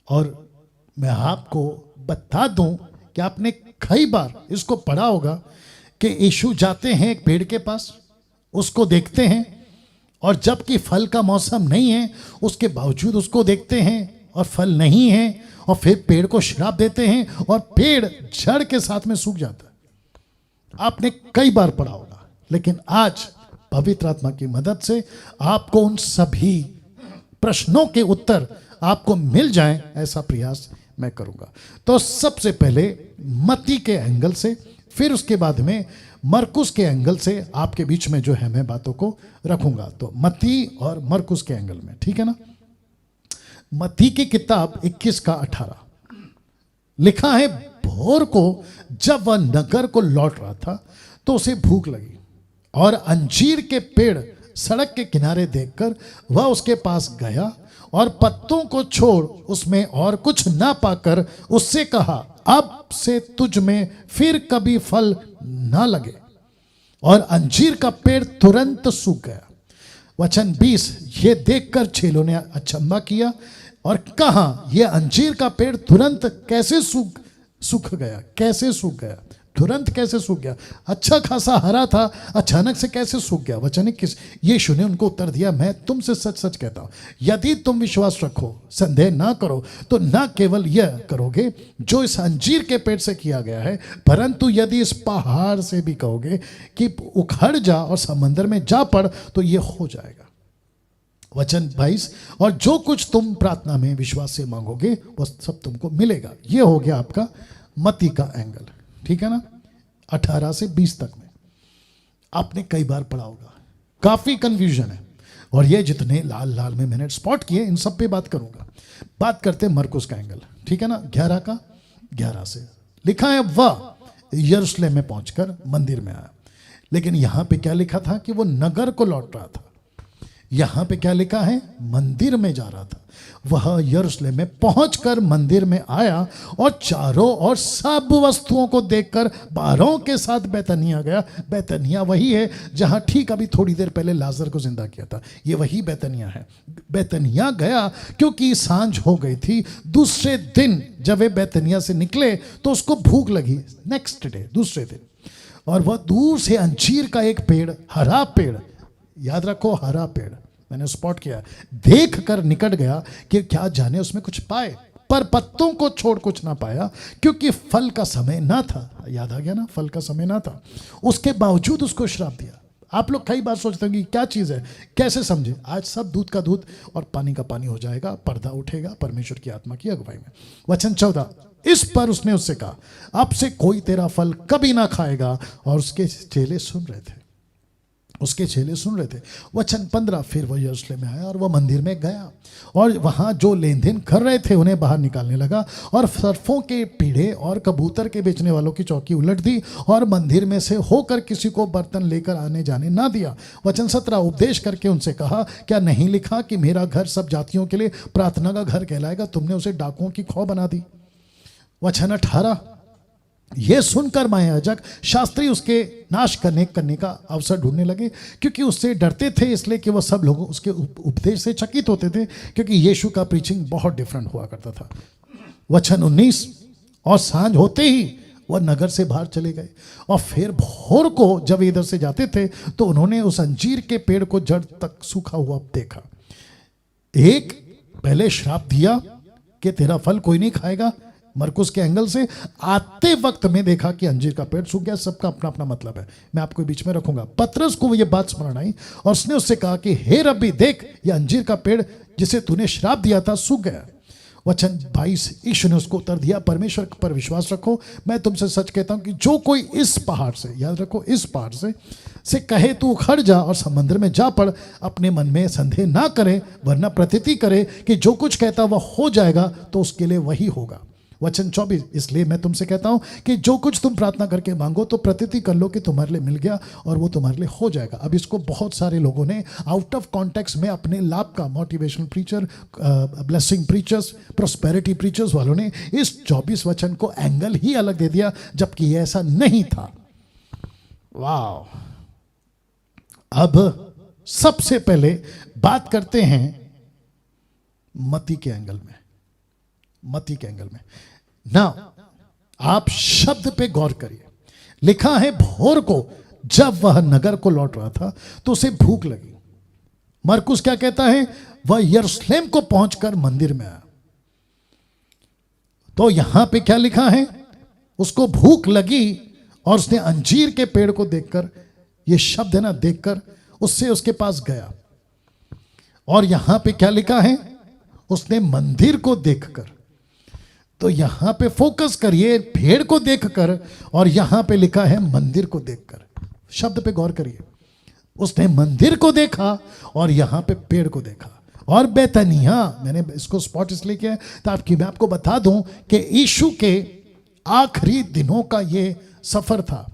और मैं आपको बता दूं कि आपने कई बार इसको पढ़ा होगा कि यीशु जाते हैं एक पेड़ के पास, उसको देखते हैं, और जबकि फल का मौसम नहीं है उसके बावजूद उसको देखते हैं और फल नहीं है, और फिर पेड़ को श्राप देते हैं और पेड़ जड़ के साथ में सूख जाता है। आपने कई बार पढ़ा होगा, लेकिन आज पवित्र आत्मा की मदद से आपको उन सभी प्रश्नों के उत्तर आपको मिल जाएं, ऐसा प्रयास मैं करूंगा। तो सबसे पहले मत्ती के एंगल से, फिर उसके बाद में मरकुस के एंगल से आपके बीच में जो है मैं बातों को रखूंगा। तो मत्ती और मरकुस के एंगल में, ठीक है ना। मत्ती की किताब 21:18 लिखा है, भोर को जब वह नगर को लौट रहा था तो उसे भूख लगी, और अंजीर के पेड़ सड़क के किनारे देखकर वह उसके पास गया, और पत्तों को छोड़ उसमें और कुछ ना पाकर उससे कहा, अब से तुझ में फिर कभी फल ना लगे। और अंजीर का पेड़ तुरंत सूख गया। वचन 20, ये देखकर चेलों ने अचंभा किया और कहा, यह अंजीर का पेड़ तुरंत कैसे सूख गया? कैसे सूख गया? तुरंत कैसे सूख गया? अच्छा खासा हरा था, अचानक से कैसे सूख गया? वचन 21, यीशु ने उनको उत्तर दिया, मैं तुमसे सच सच कहता हूं, यदि तुम विश्वास रखो, संदेह ना करो, तो न केवल यह करोगे जो इस अंजीर के पेड़ से किया गया है, परंतु यदि इस पहाड़ से भी कहोगे कि उखड़ जा और समंदर में जा पड़, तो यह हो जाएगा। वचन 22, और जो कुछ तुम प्रार्थना में विश्वास से मांगोगे वह सब तुमको मिलेगा। यह हो गया आपका मत्ती का एंगल, ठीक है ना। 18 से 20 तक में आपने कई बार पढ़ा होगा, काफी कंफ्यूजन है, और ये जितने लाल लाल में मैंने स्पॉट किए इन सब पे बात करूंगा। बात करते हैं मरकुस का एंगल, ठीक है ना। 11 से लिखा है, वह यरूशलेम में पहुंचकर मंदिर में आया। लेकिन यहां पे क्या लिखा था कि वो नगर को लौट रहा था, यहां पे क्या लिखा है? मंदिर में जा रहा था। वह यरूशलेम में पहुंचकर मंदिर में आया और चारों और सब वस्तुओं को देखकर बारहों के साथ बैतनिया गया। बैतनिया वही है जहां ठीक अभी थोड़ी देर पहले लाजर को जिंदा किया था, ये वही बैतनिया है। बैतनिया गया क्योंकि सांझ हो गई थी। दूसरे दिन जब वे बैतनिया से निकले तो उसको भूख लगी। नेक्स्ट डे, दूसरे दिन, और वह दूर से अंजीर का एक पेड़, हरा पेड़, याद रखो हरा पेड़, मैंने स्पॉट किया, देख कर निकट गया कि क्या जाने उसमें कुछ पाए, पर पत्तों को छोड़ कुछ ना पाया, क्योंकि फल का समय ना था। याद आ गया ना, फल का समय ना था। उसके बावजूद उसको श्राप दिया। आप लोग कई बार सोचते हैं कि क्या चीज़ है, कैसे समझे? आज सब दूध का दूध और पानी का पानी हो जाएगा, पर्दा उठेगा परमेश्वर की आत्मा की अगुवाई में। वचन 14, इस पर उसने उससे कहा, अब से कोई तेरा फल कभी ना खाएगा। और उसके चेले सुन रहे थे, वचन 15, फिर वह यरूशलेम में आया और वह मंदिर में गया, और वहां जो लेन देन कर रहे थे उन्हें बाहर निकालने लगा, और सर्फों के पीढ़े और कबूतर के बेचने वालों की चौकी उलट दी, और मंदिर में से होकर किसी को बर्तन लेकर आने जाने ना दिया। वचन 17, उपदेश करके उनसे कहा, क्या नहीं लिखा कि मेरा घर सब जातियों के लिए प्रार्थना का घर कहलाएगा? तुमने उसे डाकुओं की खौ बना दी। वचन 18, यह सुनकर महायाजक शास्त्री उसके नाश करने का अवसर ढूंढने लगे, क्योंकि उससे डरते थे, इसलिए कि वह सब लोग उसके उपदेश से चकित होते थे, क्योंकि यीशु का प्रीचिंग बहुत डिफरेंट हुआ करता था। वचन 19, और सांझ होते ही वह नगर से बाहर चले गए, और फिर भोर को जब इधर से जाते थे तो उन्होंने उस अंजीर के पेड़ को जड़ तक सूखा हुआ देखा। एक पहले श्राप दिया कि तेरा फल कोई नहीं खाएगा, मरकुस के एंगल से। आते वक्त में देखा कि अंजीर का पेड़ सूख गया। सबका अपना अपना मतलब है, मैं आपको बीच में रखूंगा। पतरस को यह बात स्मरण आई और उसने उससे कहा कि हे रब्बी, देख, यह अंजीर का पेड़ जिसे तूने श्राप दिया था सूख गया। वचन 22, यीशु ने उसको उत्तर दिया, परमेश्वर पर विश्वास रखो, मैं तुमसे सच कहता हूं कि जो कोई इस पहाड़ से, याद रखो, इस पहाड़ से कहे तू उखड़ जा और समुद्र में जा पड़, अपने मन में संदेह ना करे, वरना प्रतीति करे कि जो कुछ कहता वह हो जाएगा, तो उसके लिए वही होगा। वचन 24, इसलिए मैं तुमसे कहता हूं कि जो कुछ तुम प्रार्थना करके मांगो तो प्रतीति कर लो कि तुम्हारे लिए मिल गया और वो तुम्हारे लिए हो जाएगा। अब इसको बहुत सारे लोगों ने आउट ऑफ कॉन्टेक्स्ट में अपने लाभ का, motivational preacher, blessing preachers, prosperity preachers वालों ने इस 24 वचन को एंगल ही अलग दे दिया, जबकि ऐसा नहीं था। वाह। अब सबसे पहले बात करते हैं मत्ती के एंगल में। मत्ती के एंगल में ना। आप शब्द पे गौर करिए, लिखा है भोर को जब वह नगर को लौट रहा था तो उसे भूख लगी। मरकुस क्या कहता है, वह यरूशलेम को पहुंचकर मंदिर में आया। तो यहां पे क्या लिखा है, उसको भूख लगी और उसने अंजीर के पेड़ को देखकर, ये शब्द है ना, देखकर उससे उसके पास गया। और यहां पे क्या लिखा है, उसने मंदिर को देखकर। तो यहां पे फोकस करिए, पेड़ को देखकर, और यहां पे लिखा है मंदिर को देखकर। शब्द पे गौर करिए, उसने मंदिर को देखा और यहां पे पेड़ को देखा। और बेतनिया, मैंने इसको स्पॉट इसलिए किया ताकि मैं आपको बता दूं कि यीशु के आखिरी दिनों का ये सफर था।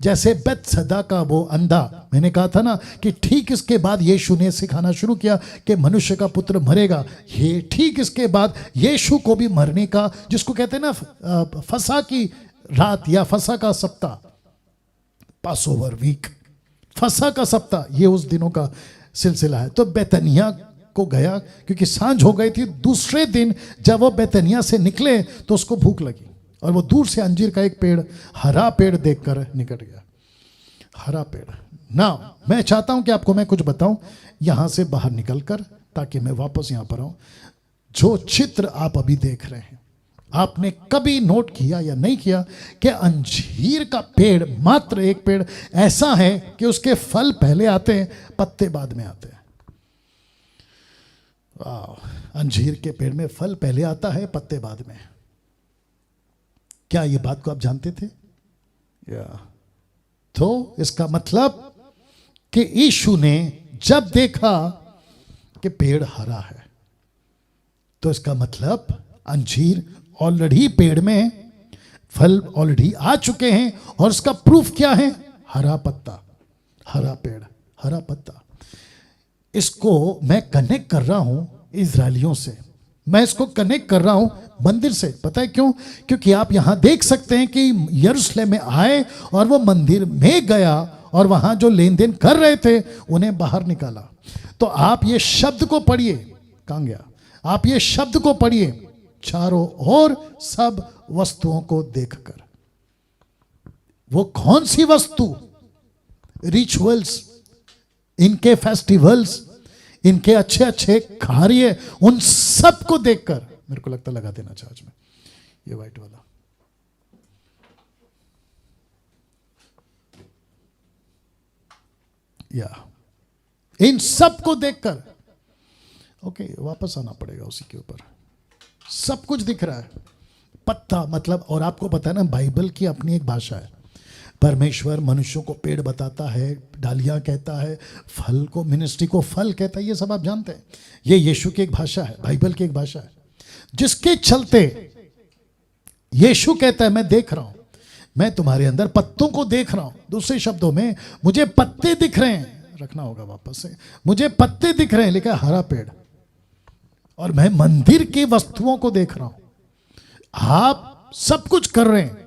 जैसे बेतसदा का वो अंधा, मैंने कहा था ना कि ठीक इसके बाद यीशु ने सिखाना शुरू किया कि मनुष्य का पुत्र मरेगा। ये ठीक इसके बाद यीशु को भी मरने का, जिसको कहते हैं ना फसा की रात या फसा का सप्ताह, पास ओवर वीक, फसा का सप्ताह, ये उस दिनों का सिलसिला है। तो बेतनिया को गया क्योंकि सांझ हो गई थी। दूसरे दिन जब वो बेतनिया से निकले तो उसको भूख लगी और वो दूर से अंजीर का एक पेड़, हरा पेड़ देखकर निकट गया। हरा पेड़ ना, मैं चाहता हूं कि आपको मैं कुछ बताऊं यहां से बाहर निकलकर, ताकि मैं वापस यहां पर आऊं। जो चित्र आप अभी देख रहे हैं, आपने कभी नोट किया या नहीं किया कि अंजीर का पेड़, मात्र एक पेड़ ऐसा है कि उसके फल पहले आते हैं, पत्ते बाद में आते हैं। वाह, अंजीर के पेड़ में फल पहले आता है, पत्ते बाद में। क्या ये बात को आप जानते थे? या तो इसका मतलब कि यीशु ने जब देखा कि पेड़ हरा है, तो इसका मतलब अंजीर ऑलरेडी पेड़ में, फल ऑलरेडी आ चुके हैं। और इसका प्रूफ क्या है? हरा पत्ता, हरा पेड़, हरा पत्ता। इसको मैं कनेक्ट कर रहा हूं इजरायलियों से, मैं इसको कनेक्ट कर रहा हूं मंदिर से। पता है क्यों? क्योंकि आप यहां देख सकते हैं कि यरूशलेम में आए और वो मंदिर में गया और वहां जो लेन देन कर रहे थे उन्हें बाहर निकाला। तो आप ये शब्द को पढ़िए, कहां गया? आप ये शब्द को पढ़िए, चारों ओर सब वस्तुओं को देखकर। वो कौन सी वस्तु? रिचुअल्स, इनके फेस्टिवल्स, इनके अच्छे अच्छे कार्य, उन सब को देखकर, मेरे को लगता लगा देना चार्ज में ये व्हाइट वाला, या इन सब को देखकर, ओके वापस आना पड़ेगा उसी के ऊपर। सब कुछ दिख रहा है, पत्ता मतलब, और आपको पता है ना बाइबल की अपनी एक भाषा है। परमेश्वर मनुष्यों को पेड़ बताता है, डालियां कहता है, फल को, मिनिस्ट्री को फल कहता है, ये सब आप जानते हैं। ये यीशु की एक भाषा है, बाइबल की एक भाषा है, जिसके चलते यीशु कहता है मैं देख रहा हूं, मैं तुम्हारे अंदर पत्तों को देख रहा हूं। दूसरे शब्दों में मुझे पत्ते दिख रहे हैं, रखना होगा वापस से, मुझे पत्ते दिख रहे हैं, लिखा है हरा पेड़, और मैं मंदिर की वस्तुओं को देख रहा हूं। आप सब कुछ कर रहे हैं,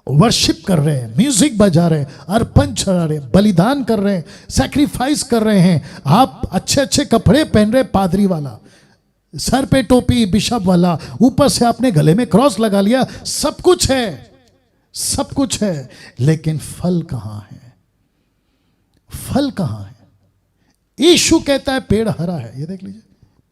वर्शिप कर रहे हैं, म्यूजिक बजा रहे हैं, अर्पण चढ़ा रहे हैं, बलिदान कर रहे हैं, सैक्रिफाइस कर रहे हैं, आप अच्छे अच्छे कपड़े पहन रहे, पादरी वाला, सर पे टोपी बिशप वाला, ऊपर से आपने गले में क्रॉस लगा लिया, सब कुछ है, सब कुछ है, लेकिन फल कहां है? फल कहां है? यीशु कहता है पेड़ हरा है, ये देख लीजिए,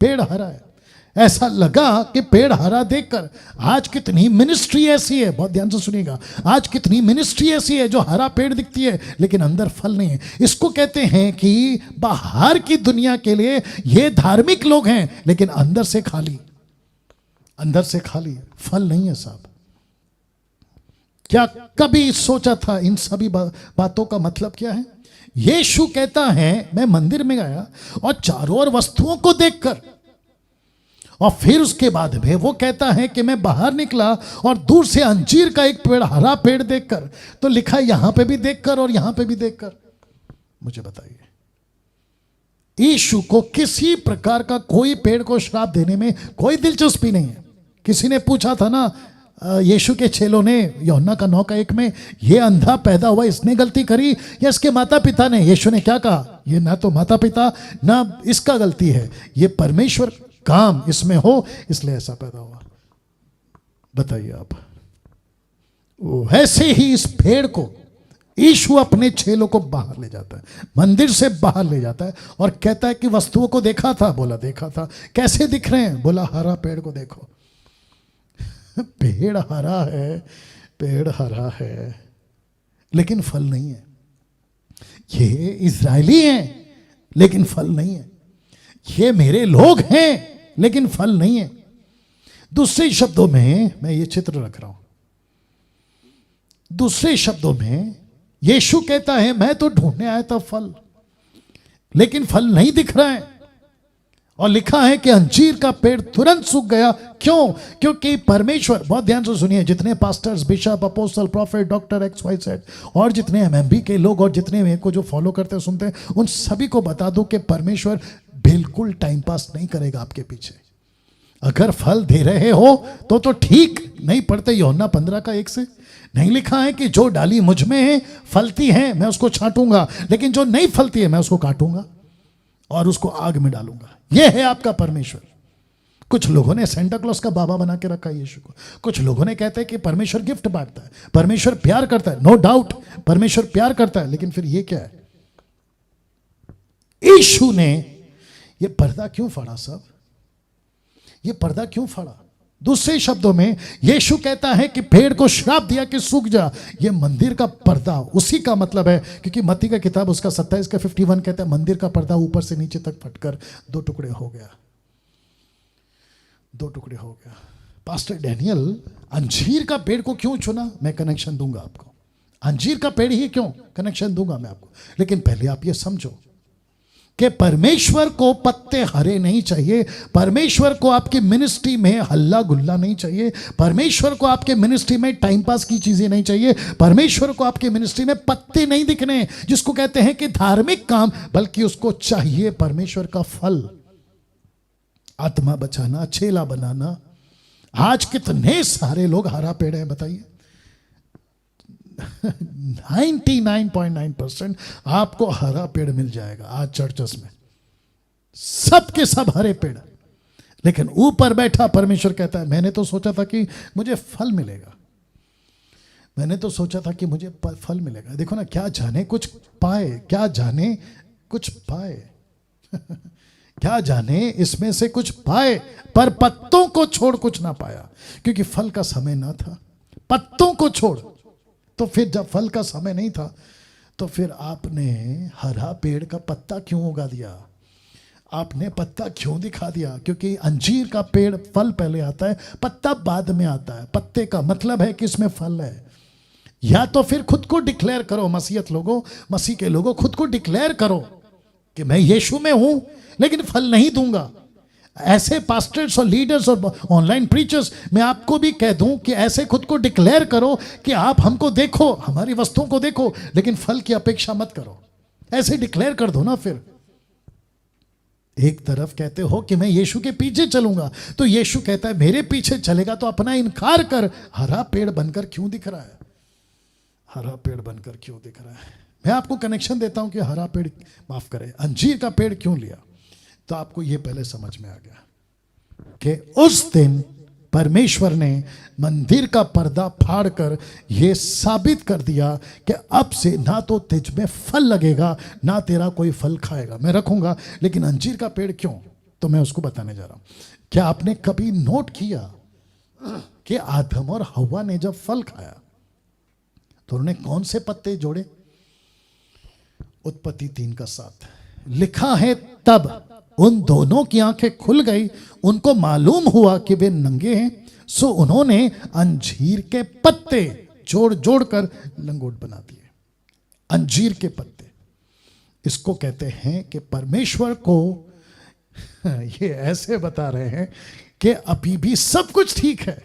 पेड़ हरा है। ऐसा लगा कि पेड़ हरा देखकर, आज कितनी मिनिस्ट्री ऐसी है, बहुत ध्यान से सुनिएगा, आज कितनी मिनिस्ट्री ऐसी है जो हरा पेड़ दिखती है लेकिन अंदर फल नहीं है। इसको कहते हैं कि बाहर की दुनिया के लिए ये धार्मिक लोग हैं लेकिन अंदर से खाली, अंदर से खाली, फल नहीं है साहब। क्या कभी सोचा था इन सभी बातों का मतलब क्या है? यीशु कहता है मैं मंदिर में गया और चारों ओर वस्तुओं को देखकर, और फिर उसके बाद में वो कहता है कि मैं बाहर निकला और दूर से अंजीर का एक पेड़, हरा पेड़ देखकर। तो लिखा है यहां पे भी देखकर और यहां पे भी देखकर। मुझे बताइए, यीशु को किसी प्रकार का कोई पेड़ को श्राप देने में कोई दिलचस्पी नहीं है। किसी ने पूछा था ना यीशु के चेलों ने, यूहन्ना का 9:1 में, ये अंधा पैदा हुआ इसने गलती करी या इसके माता पिता ने? यीशु ने क्या कहा? ये ना तो माता पिता ना इसका गलती है, ये परमेश्वर काम इसमें हो इसलिए ऐसा पैदा हुआ। बताइए आप। वैसे ही इस भेड़ को यीशु अपने चेलों को बाहर ले जाता है, मंदिर से बाहर ले जाता है और कहता है कि वस्तुओं को देखा था? बोला देखा था। कैसे दिख रहे हैं? बोला हरा पेड़ को देखो। पेड़ हरा है, पेड़ हरा है, लेकिन फल नहीं है। ये इजरायली हैं लेकिन फल नहीं है। ये मेरे लोग हैं लेकिन फल नहीं है। दूसरे शब्दों में मैं ये चित्र रख रहा हूं। दूसरे शब्दों में यीशु कहता है मैं तो ढूंढने आया था फल, लेकिन फल नहीं दिख रहा है। और लिखा है कि अंजीर का पेड़ तुरंत सूख गया। क्यों? क्योंकि परमेश्वर, बहुत ध्यान से सुनिए, जितने pastors, bishop, apostle, profit, doctor XYZ और जितने MMB के लोग और जितने मेरे को जो फॉलो करते हैं, सुनते हैं, उन सभी को बता दो कि परमेश्वर बिल्कुल टाइम पास नहीं करेगा आपके पीछे। अगर फल दे रहे हो तो ठीक। नहीं पढ़ते यूहन्ना 15:1 से? नहीं लिखा है कि जो डाली मुझ में है, फलती है, मैं उसको छांटूंगा, लेकिन जो नहीं फलती है मैं उसको काटूंगा और उसको आग में डालूंगा। यह है आपका परमेश्वर। कुछ लोगों ने सेंटा क्लॉज का बाबा बना के रखा है यीशु को। कुछ लोगों ने कहते हैं कि परमेश्वर गिफ्ट बांटता है, परमेश्वर प्यार करता है। नो डाउट परमेश्वर प्यार करता है, लेकिन फिर ये क्या है? यीशु ने ये पर्दा क्यों फाड़ा? सब ये पर्दा क्यों फाड़ा? दूसरे शब्दों में यीशु कहता है कि पेड़ को श्राप दिया कि सूख जा। ये मंदिर का पर्दा उसी का मतलब है, क्योंकि मत्ती का किताब उसका 27:51 कहता है मंदिर का पर्दा ऊपर से नीचे तक फटकर 2 टुकड़े हो गया। 2 टुकड़े हो गया। पास्टर डैनियल अंजीर का पेड़ को क्यों चुना? मैं कनेक्शन दूंगा आपको। अंजीर का पेड़ ही क्यों? कनेक्शन दूंगा मैं आपको। लेकिन पहले आप ये समझो कि परमेश्वर को पत्ते हरे नहीं चाहिए। परमेश्वर को आपकी मिनिस्ट्री में हल्ला गुल्ला नहीं चाहिए। परमेश्वर को आपके मिनिस्ट्री में टाइम पास की चीजें नहीं चाहिए। परमेश्वर को आपके मिनिस्ट्री में पत्ते नहीं दिखने, जिसको कहते हैं कि धार्मिक काम, बल्कि उसको चाहिए परमेश्वर का फल। आत्मा बचाना, चेला बनाना। आज कितने सारे लोग हरा पेड़ हैं बताइए। 99.9% आपको हरा पेड़ मिल जाएगा आज चर्चेस में, सबके सब हरे पेड़। लेकिन ऊपर बैठा परमेश्वर कहता है मैंने तो सोचा था कि मुझे फल मिलेगा, मैंने तो सोचा था कि मुझे फल मिलेगा। देखो ना, क्या जाने कुछ पाए, क्या जाने कुछ पाए क्या जाने इसमें से कुछ पाए, पर पत्तों को छोड़ कुछ ना पाया, क्योंकि फल का समय ना था। पत्तों को छोड़। तो फिर जब फल का समय नहीं था तो फिर आपने हरा पेड़ का पत्ता क्यों उगा दिया? आपने पत्ता क्यों दिखा दिया? क्योंकि अंजीर का पेड़ फल पहले आता है, पत्ता बाद में आता है। पत्ते का मतलब है कि इसमें फल है। या तो फिर खुद को डिक्लेयर करो, मसीहत लोगों, मसीह के लोगों, खुद को डिक्लेयर करो कि मैं यीशु में हूं लेकिन फल नहीं दूंगा। ऐसे पास्टर्स और लीडर्स और ऑनलाइन प्रीचर्स, मैं आपको भी कह दूं कि ऐसे खुद को डिक्लेयर करो कि आप हमको देखो, हमारी वस्तुओं को देखो, लेकिन फल की अपेक्षा मत करो। ऐसे डिक्लेयर कर दो ना। फिर एक तरफ कहते हो कि मैं यीशु के पीछे चलूंगा, तो यीशु कहता है मेरे पीछे चलेगा तो अपना इनकार कर। हरा पेड़ बनकर क्यों दिख रहा है? हरा पेड़ बनकर क्यों दिख रहा है? मैं आपको कनेक्शन देता हूं कि हरा पेड़, माफ करें, अंजीर का पेड़ क्यों लिया, तो आपको यह पहले समझ में आ गया कि उस दिन परमेश्वर ने मंदिर का पर्दा फाड़कर यह साबित कर दिया कि अब से ना तो तुझ में फल लगेगा, ना तेरा कोई फल खाएगा। मैं रखूंगा, लेकिन अंजीर का पेड़ क्यों, तो मैं उसको बताने जा रहा हूं। क्या आपने कभी नोट किया कि आदम और हव्वा ने जब फल खाया तो उन्होंने कौन से पत्ते जोड़े? उत्पत्ति 3:7 लिखा है, तब उन दोनों की आंखें खुल गई, उनको मालूम हुआ कि वे नंगे हैं, सो उन्होंने अंजीर के पत्ते जोड़ जोड़ कर लंगोट बना दिए। अंजीर के पत्ते, इसको कहते हैं कि परमेश्वर को ये ऐसे बता रहे हैं कि अभी भी सब कुछ ठीक है।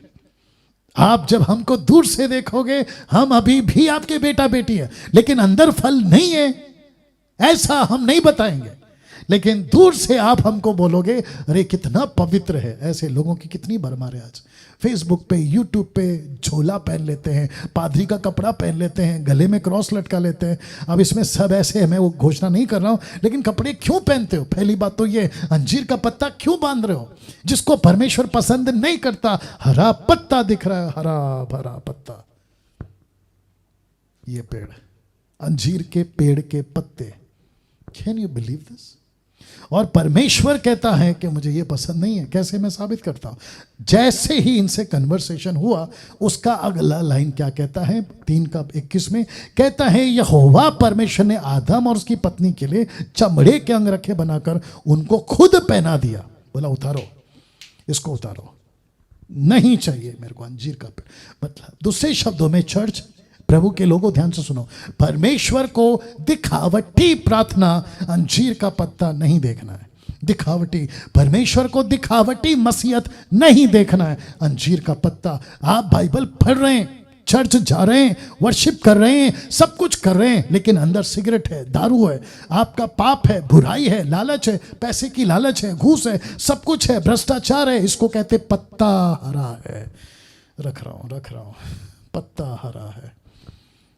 आप जब हमको दूर से देखोगे, हम अभी भी आपके बेटा बेटी है, लेकिन अंदर फल नहीं है, ऐसा हम नहीं बताएंगे। लेकिन दूर से आप हमको बोलोगे अरे कितना पवित्र है। ऐसे लोगों की कितनी भरमार है आज। फेसबुक पे, यूट्यूब पे झोला पहन लेते हैं, पादरी का कपड़ा पहन लेते हैं, गले में क्रॉस लटका लेते हैं। अब इसमें सब ऐसे है, मैं वो घोषणा नहीं कर रहा हूं, लेकिन कपड़े क्यों पहनते हो? पहली बात तो ये, अंजीर का पत्ता क्यों बांध रहे हो? जिसको परमेश्वर पसंद नहीं करता, हरा पत्ता दिख रहा है, हरा भरा पत्ता। ये पेड़, अंजीर के पेड़ के पत्ते, कैन यू बिलीव दिस? और परमेश्वर कहता है कि मुझे ये पसंद नहीं है। कैसे मैं साबित करता हूं? जैसे ही इनसे कन्वर्सेशन हुआ, उसका अगला लाइन क्या कहता है? 3:21 में कहता है, यहोवा परमेश्वर ने आदम और उसकी पत्नी के लिए चमड़े के अंगरखे बनाकर उनको खुद पहना दिया। बोला उतारो, इसको उतारो, नहीं चाहिए मेरे को अंजीर का पेड़। मतलब दूसरे शब्दों में, चर्च, प्रभु के लोगों ध्यान से सुनो, परमेश्वर को दिखावटी प्रार्थना, अंजीर का पत्ता नहीं देखना है। दिखावटी, परमेश्वर को दिखावटी मसीहत नहीं देखना है। अंजीर का पत्ता, आप बाइबल पढ़ रहे हैं, चर्च जा रहे हैं, वर्शिप कर रहे हैं, सब कुछ कर रहे हैं, लेकिन अंदर सिगरेट है, दारू है, आपका पाप है, बुराई है, लालच है, पैसे की लालच है, घूस है, सब कुछ है, भ्रष्टाचार है। इसको कहते पत्ता हरा है। रख रहा हूं, पत्ता हरा है।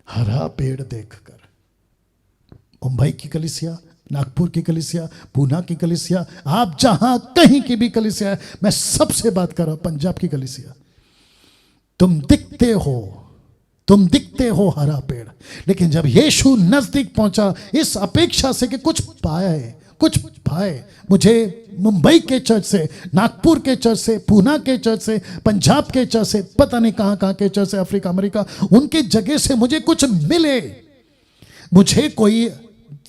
हरा पेड़ देखकर मुंबई की कलीसिया, नागपुर की कलीसिया, पूना की कलीसिया, आप जहां कहीं की भी कलीसिया है, मैं सबसे बात कर रहा हूं, पंजाब की कलीसिया, तुम दिखते हो हरा पेड़, लेकिन जब यीशु नजदीक पहुंचा, इस अपेक्षा से कि कुछ पाए, मुझे मुंबई के चर्च से, नागपुर के चर्च से, पूना के चर्च से, पंजाब के चर्च से, पता नहीं कहां के चर्च से, अफ्रीका, अमेरिका, उनके जगह से मुझे कुछ मिले, मुझे कोई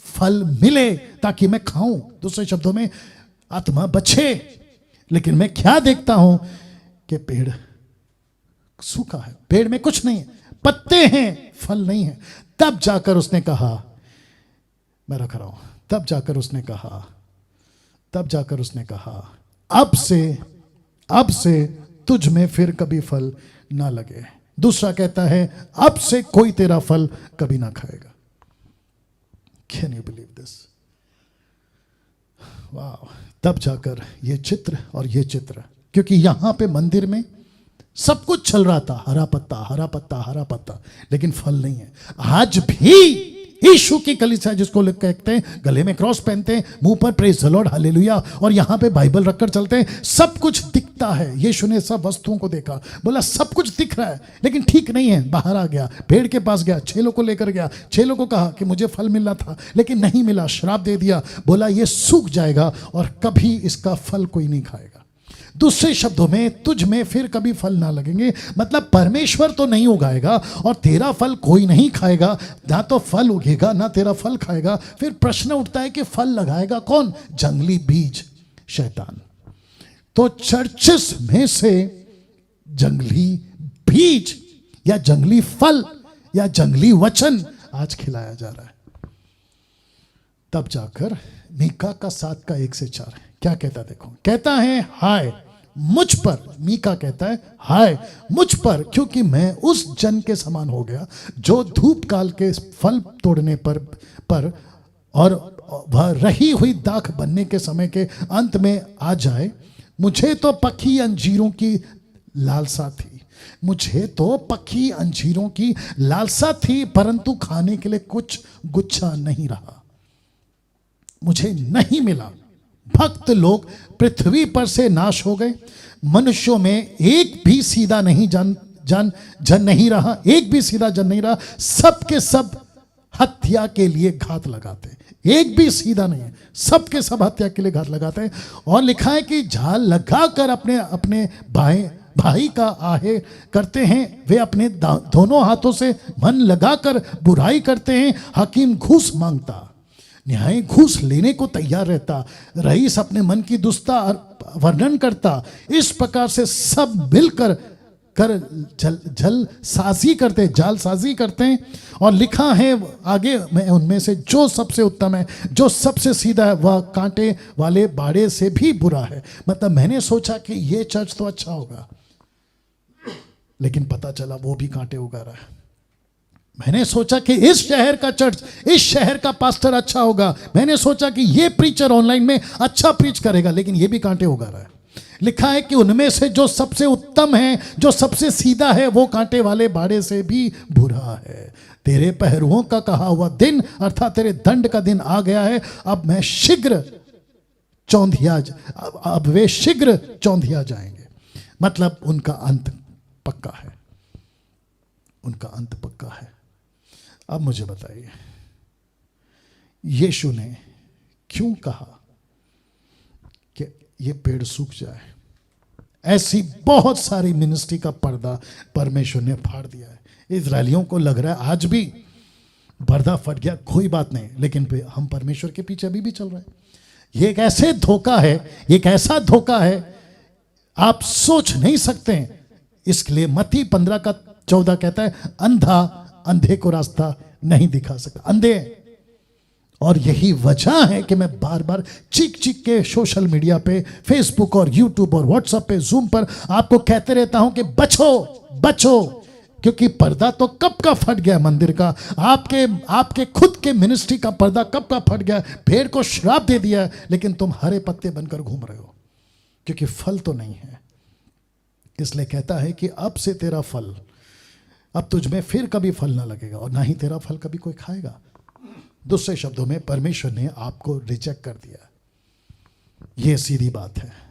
फल मिले ताकि मैं खाऊं। दूसरे शब्दों में, आत्मा बचे। लेकिन मैं क्या देखता हूं कि पेड़ सूखा है, पेड़ में कुछ नहीं है, पत्ते हैं, फल नहीं है। तब जाकर उसने कहा, मैं रख रहा हूं, तब जाकर उसने कहा, अब से तुझ में फिर कभी फल ना लगे। दूसरा कहता है, अब से कोई तेरा फल कभी ना खाएगा। Can you believe this? वाह। तब जाकर ये चित्र और ये चित्र, क्योंकि यहां पे मंदिर में सब कुछ चल रहा था, हरा पत्ता, लेकिन फल नहीं है। आज भी यीशु की कलीसिया, जिसको लोग कहते हैं, गले में क्रॉस पहनते हैं, मुंह पर प्रेज द लॉर्ड, हालेलुया, और यहां पे बाइबल रखकर चलते हैं, सब कुछ दिखता है। यीशु ने सब वस्तुओं को देखा, बोला सब कुछ दिख रहा है, लेकिन ठीक नहीं है। बाहर आ गया, पेड़ के पास गया, चेलों को लेकर गया, चेलों को कहा कि मुझे फल मिलना था, लेकिन नहीं मिला, श्राप दे दिया, बोला ये सूख जाएगा और कभी इसका फल कोई नहीं खाएगा। दूसरे शब्दों में, तुझ में फिर कभी फल ना लगेंगे। मतलब परमेश्वर तो नहीं उगाएगा और तेरा फल कोई नहीं खाएगा, ना तो फल उगेगा ना तेरा फल खाएगा। फिर प्रश्न उठता है कि फल लगाएगा कौन? जंगली बीज, शैतान। तो चर्चेस में से जंगली बीज या जंगली फल या जंगली वचन आज खिलाया जा रहा है। तब जाकर मीका का 7:1-4 क्या कहता, देखो, कहता है, हाय मुझ पर, मीका कहता है, हाय मुझ पर, क्योंकि मैं उस जन के समान हो गया जो धूप काल के फल तोड़ने पर और वह रही हुई दाख बनने के समय के अंत में आ जाए। मुझे तो पकी अंजीरों की लालसा थी, परंतु खाने के लिए कुछ गुच्छा नहीं रहा, मुझे नहीं मिला। भक्त लोग पृथ्वी पर से नाश हो गए, मनुष्यों में एक भी सीधा नहीं जन नहीं रहा, एक भी सीधा जन नहीं रहा, सब के सब हत्या के लिए घात लगाते, एक भी सीधा नहीं है, सब के सब हत्या के लिए घात लगाते हैं। और लिखा है कि झाल लगाकर अपने भाई का आहे करते हैं, वे अपने दोनों हाथों से मन लगाकर बुराई करते हैं। हकीम घूस मांगता, न्याय घूस लेने को तैयार रहता, रईस अपने मन की दुष्टता वर्णन करता। इस प्रकार से सब मिलकर जालसाजी करते हैं। और लिखा है आगे में, उनमें से जो सबसे उत्तम है, जो सबसे सीधा है, वह कांटे वाले बाड़े से भी बुरा है। मतलब मैंने सोचा कि ये चर्च तो अच्छा होगा, लेकिन पता चला वो भी कांटे उगा रहा है। मैंने सोचा कि इस शहर का चर्च, इस शहर का पास्टर अच्छा होगा, मैंने सोचा कि ये प्रीचर ऑनलाइन में अच्छा प्रीच करेगा, लेकिन ये भी कांटे उगा रहा है। लिखा है कि उनमें से जो सबसे उत्तम है, जो सबसे सीधा है, वो कांटे वाले बाड़े से भी बुरा है। तेरे पहरुओं का कहा हुआ दिन अर्थात तेरे दंड का दिन आ गया है। अब वे शीघ्र चौंधिया जाएंगे। मतलब उनका अंत पक्का है, उनका अंत पक्का है। अब मुझे बताइए, यीशु ने क्यों कहा कि ये पेड़ सूख जाए? ऐसी बहुत सारी मिनिस्ट्री का पर्दा परमेश्वर ने फाड़ दिया है। इजरायलियों को लग रहा है आज भी पर्दा फट गया, कोई बात नहीं, लेकिन हम परमेश्वर के पीछे अभी भी चल रहे हैं। ये एक ऐसे धोखा है, एक ऐसा धोखा है आप सोच नहीं सकते हैं। इसके लिए मत्ती 15:14 कहता है, अंधा अंधे को रास्ता नहीं दिखा सकता। अंधे। और यही वजह है कि मैं बार बार चीख चीख के सोशल मीडिया पे, फेसबुक और यूट्यूब और व्हाट्सएप पे, जूम पर आपको कहते रहता हूं कि बचो बचो, क्योंकि पर्दा तो कब का फट गया मंदिर का। आपके खुद के मिनिस्ट्री का पर्दा कब का फट गया। भेड़ को श्राप दे दिया, लेकिन तुम हरे पत्ते बनकर घूम रहे हो, क्योंकि फल तो नहीं है। इसलिए कहता है कि अब से तेरा फल, अब तुझ में फिर कभी फल ना लगेगा और ना ही तेरा फल कभी कोई खाएगा। दूसरे शब्दों में परमेश्वर ने आपको रिजेक्ट कर दिया। यह सीधी बात है।